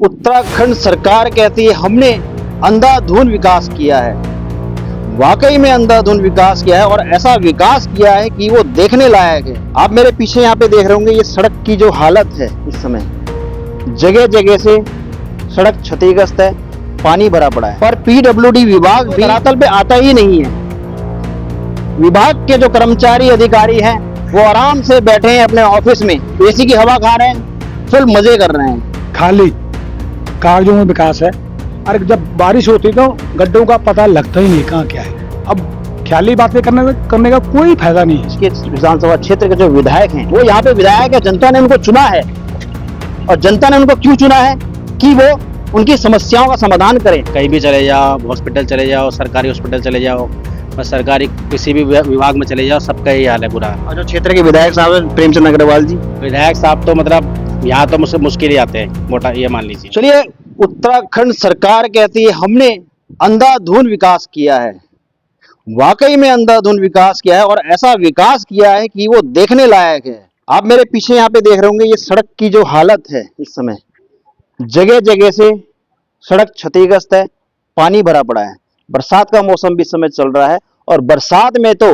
उत्तराखंड सरकार कहती है हमने अंधाधुंध विकास किया है। वाकई में अंधाधुंध विकास किया है और ऐसा विकास किया है कि वो देखने लायक है। आप मेरे पीछे यहाँ पे देख रहे होंगे, ये सड़क की जो हालत है इस समय, जगह जगह से सड़क क्षतिग्रस्त है, पानी भरा पड़ा है। पर पीडब्ल्यूडी विभाग भी धरातल पे आता ही नहीं है। विभाग के जो कर्मचारी अधिकारी हैं वो आराम से बैठे हैं अपने ऑफिस में, एसी की हवा खा रहे हैं, फुल मजे कर रहे हैं। खाली कागजों में विकास है। अरे जब बारिश होती तो गड्ढों का पता लगता ही नहीं कहाँ क्या है। अब ख्याली बातें करने का कोई फायदा नहीं है। इसके विधानसभा क्षेत्र के जो विधायक हैं वो यहाँ पे विधायक है, जनता ने उनको चुना है। और जनता ने उनको क्यों चुना है कि वो उनकी समस्याओं का समाधान करें। कहीं भी चले जाओ, हॉस्पिटल चले जाओ, सरकारी हॉस्पिटल चले जाओ, सरकारी किसी भी विभाग में चले जाओ, सबका यही हाल है बुरा। और जो क्षेत्र के विधायक साहब हैं प्रेमचंद अग्रवाल जी, विधायक साहब तो मतलब यहाँ तो मुझसे मुश्किल ही आते हैं, मोटा ये मान लीजिए। चलिए, उत्तराखंड सरकार कहती है हमने अंधाधुंध विकास किया है। वाकई में अंधाधुंध विकास किया है और ऐसा विकास किया है कि वो देखने लायक है। आप मेरे पीछे यहाँ पे देख रहे होंगे, ये सड़क की जो हालत है इस समय, जगह जगह से सड़क क्षतिग्रस्त है, पानी भरा पड़ा है। बरसात का मौसम भी इस समय चल रहा है और बरसात में तो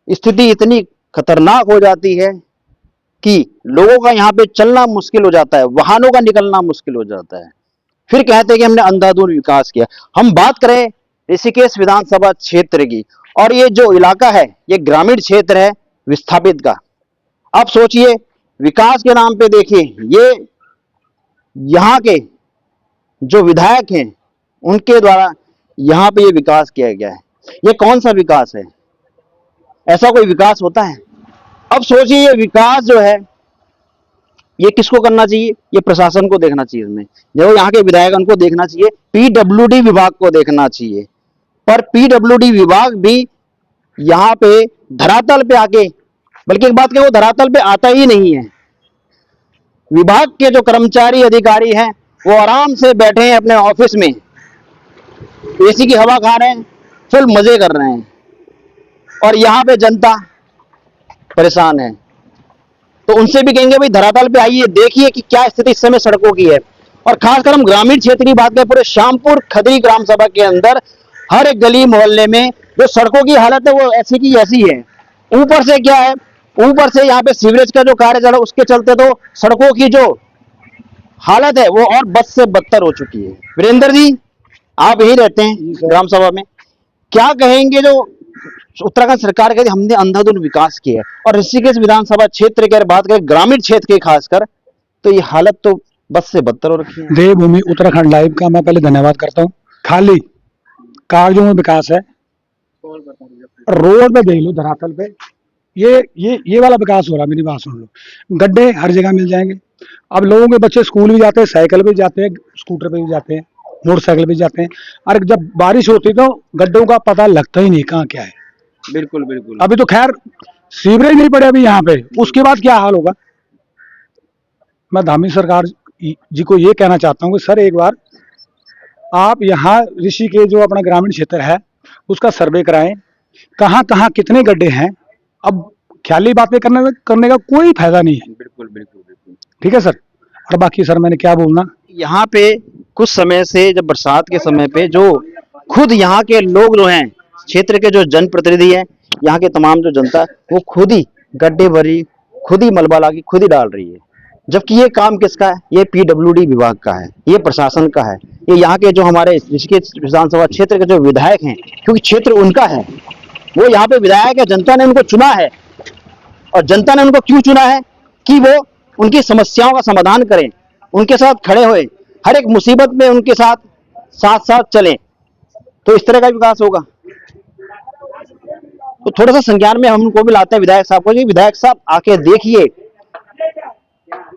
स्थिति इतनी खतरनाक हो जाती है कि लोगों का यहाँ पे चलना मुश्किल हो जाता है, वाहनों का निकलना मुश्किल हो जाता है। फिर कहते हैं कि हमने अंधाधुंध विकास किया। हम बात करें ऋषिकेश विधानसभा क्षेत्र की, और ये जो इलाका है ये ग्रामीण क्षेत्र है विस्थापित का। अब सोचिए, विकास के नाम पे देखिए, ये यहाँ के जो विधायक हैं उनके द्वारा यहाँ पे ये विकास किया गया है। ये कौन सा विकास है? ऐसा कोई विकास होता है? अब सोचिए, ये विकास जो है ये किसको करना चाहिए? ये प्रशासन को देखना चाहिए। इसमें जो यहाँ के विधायक उनको देखना चाहिए, पीडब्ल्यूडी विभाग को देखना चाहिए। पर पीडब्ल्यूडी विभाग भी यहाँ पे धरातल पे आके, बल्कि एक बात कहें, वो धरातल पे आता ही नहीं है। विभाग के जो कर्मचारी अधिकारी हैं वो आराम से बैठे हैं अपने ऑफिस में, एसी की हवा खा रहे हैं, फुल मजे कर रहे हैं। और यहाँ पे जनता परेशान है। तो उनसे भी कहेंगे भाई धरातल पे आइए, देखिए कि क्या स्थिति इस समय सड़कों की है। और खासकर हम ग्रामीण क्षेत्र की बात करें, पूरे श्यामपुर खदरी ग्राम सभा के अंदर हर एक गली मोहल्ले में जो सड़कों की हालत है वो ऐसी की ऐसी है। ऊपर से क्या है, ऊपर से यहाँ पे सीवरेज का जो कार्य चल रहा है उसके चलते तो सड़कों की जो हालत है वो और बद से बदतर हो चुकी है। वीरेंद्र जी, आप यही रहते हैं ग्राम सभा में, क्या कहेंगे जो उत्तराखंड सरकार के हमने अंधाधुंध विकास किया है? और ऋषिकेश विधानसभा क्षेत्र की बात करें, ग्रामीण क्षेत्र के खासकर, तो ये हालत तो बस से बदतर हो रखी है। देवभूमि उत्तराखंड लाइव का मैं पहले धन्यवाद करता हूँ। खाली कागजों में विकास है। रोड पे देख लो, धरातल पे ये वाला विकास हो रहा है। मेरी बात सुन लो, गड्ढे हर जगह मिल जाएंगे। अब लोगों के बच्चे स्कूल भी जाते हैं, साइकिल भी जाते हैं, स्कूटर पे भी जाते हैं, मोटरसाइकिल भी जाते हैं। अरे जब बारिश होती तो गड्ढों का पता लगता ही नहीं कहाँ क्या है। बिल्कुल बिल्कुल। अभी तो खैर सीवरेज नहीं पड़े अभी यहाँ पे, उसके बाद क्या हाल होगा। मैं धामी सरकार जी को ये कहना चाहता हूँ कि सर, एक बार आप यहाँ ऋषि के जो अपना ग्रामीण क्षेत्र है उसका सर्वे कराएं, कहाँ कहाँ कितने गड्ढे हैं। अब ख्याली बातें करने का कोई फायदा नहीं है। बिल्कुल बिल्कुल बिल्कुल। ठीक है सर। और बाकी सर मैंने क्या बोलना, यहाँ पे कुछ समय से, जब बरसात के समय पे, जो खुद यहाँ के लोग जो हैं, क्षेत्र के जो जनप्रतिनिधि हैं, यहाँ के तमाम जो जनता, वो खुद ही गड्ढे भरी, खुद ही मलबा लाके खुद ही डाल रही है। जबकि ये काम किसका है? ये पीडब्ल्यूडी विभाग का है, ये प्रशासन का है, ये यहाँ के जो हमारे ऋषिकेश विधानसभा क्षेत्र के जो विधायक हैं, क्योंकि क्षेत्र उनका है, वो यहाँ पे विधायक है, जनता ने उनको चुना है। और जनता ने उनको क्यों चुना है कि वो उनकी समस्याओं का समाधान करें, उनके साथ खड़े हुए, हर एक मुसीबत में उनके साथ साथ साथ चलें, तो इस तरह का विकास होगा। तो थोड़ा सा संज्ञान में हम उनको भी लाते हैं विधायक साहब को, विधायक साहब आके देखिए,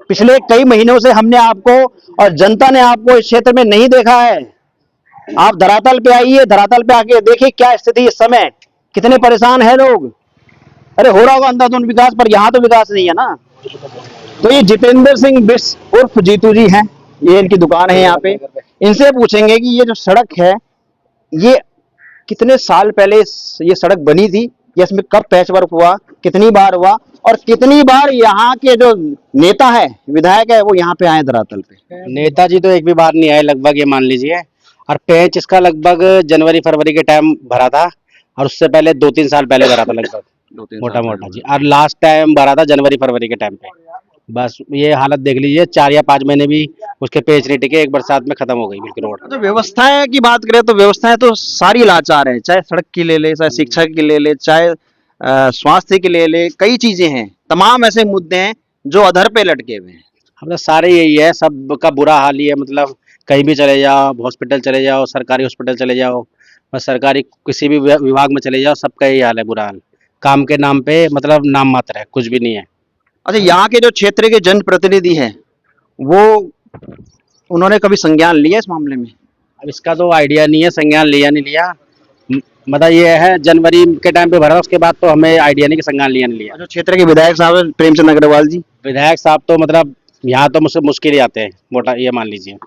पिछले कई महीनों से हमने आपको और जनता ने आपको इस क्षेत्र में नहीं देखा है। आप धरातल पे आइए, धरातल पे आके देखिए क्या स्थिति इस समय, कितने परेशान है लोग। अरे हो रहा होगा अंधाधुंध विकास, पर यहाँ तो विकास नहीं है ना। तो ये जितेंद्र सिंह बिष्ट उर्फ जीतू जी हैं, ये इनकी दुकान है यहाँ पे। इनसे पूछेंगे कि ये जो सड़क है ये कितने साल पहले ये सड़क बनी थी, या इसमें कब पैच वर्क हुआ, कितनी बार हुआ और कितनी बार यहाँ के जो नेता है, विधायक है, वो यहाँ पे आए धरातल पे? नेताजी तो एक भी बार नहीं आए लगभग, ये मान लीजिए। और पेच इसका लगभग जनवरी फरवरी के टाइम भरा था, और उससे पहले 2-3 साल पहले भरा था लगभग, 2-3 मोटा मोटा जी। और लास्ट टाइम भरा था जनवरी फरवरी के टाइम पे। बस ये हालत देख लीजिए, 4 या 5 महीने भी उसके पेच नहीं टिके, एक बरसात में खत्म हो गई बिल्कुल रोड। तो व्यवस्थाएं की बात करें तो व्यवस्थाएं तो सारी लाचार है, चाहे सड़क की ले ले, चाहे शिक्षा की ले ले, चाहे स्वास्थ्य की ले ले, कई चीजें हैं, तमाम ऐसे मुद्दे हैं जो अधर पे लटके हुए हैं। मतलब सारे यही है, सब का बुरा हाल ही है। मतलब कहीं भी चले जाओ, हॉस्पिटल चले जाओ, सरकारी हॉस्पिटल चले जाओ, बस सरकारी किसी भी विभाग में चले जाओ, सबका यही हाल है, बुरा हाल। काम के नाम पे मतलब नाम मात्र है, कुछ भी नहीं है। अच्छा, यहाँ के जो क्षेत्र के जनप्रतिनिधि हैं वो उन्होंने कभी संज्ञान लिया इस मामले में? अब इसका तो आइडिया नहीं है, संज्ञान लिया नहीं लिया। मतलब ये है जनवरी के टाइम पे भरा, उसके बाद तो हमें आइडिया नहीं कि संज्ञान लिया नहीं लिया। जो क्षेत्र के विधायक साहब हैं, प्रेमचंद अग्रवाल जी, विधायक साहब तो मतलब यहाँ तो मुझसे मुश्किल ही आते हैं, मोटा ये मान लीजिए।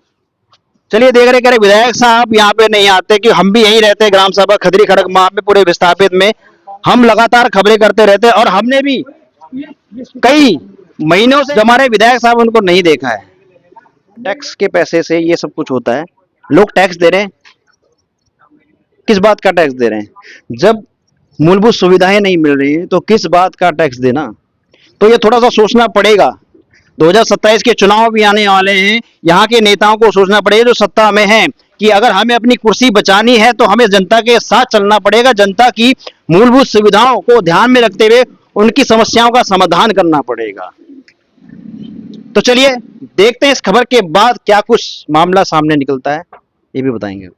चलिए देख रहे कह रहे विधायक साहब यहाँ पे नहीं आते, कि हम भी यहीं रहते हैं ग्राम सभा खदरी खड़क माह में पूरे विस्थापित में, हम लगातार खबरें करते रहते हैं और हमने भी कई महीनों से हमारे विधायक साहब उनको नहीं देखा है। टैक्स के पैसे से ये सब कुछ होता है, लोग टैक्स दे रहे हैं, किस बात का टैक्स दे रहे हैं? जब मूलभूत सुविधाएं नहीं मिल रही हैं तो किस बात का टैक्स देना? तो ये थोड़ा सा सोचना पड़ेगा। 2027 के चुनाव भी आने वाले हैं, यहाँ के नेताओं को सोचना पड़ेगा जो सत्ता में हैं, कि अगर हमें अपनी कुर्सी बचानी है तो हमें जनता के साथ चलना पड़ेगा, जनता की मूलभूत सुविधाओं को ध्यान में रखते हुए उनकी समस्याओं का समाधान करना पड़ेगा। तो चलिए देखते हैं इस खबर के बाद क्या कुछ मामला सामने निकलता है, ये भी बताएंगे।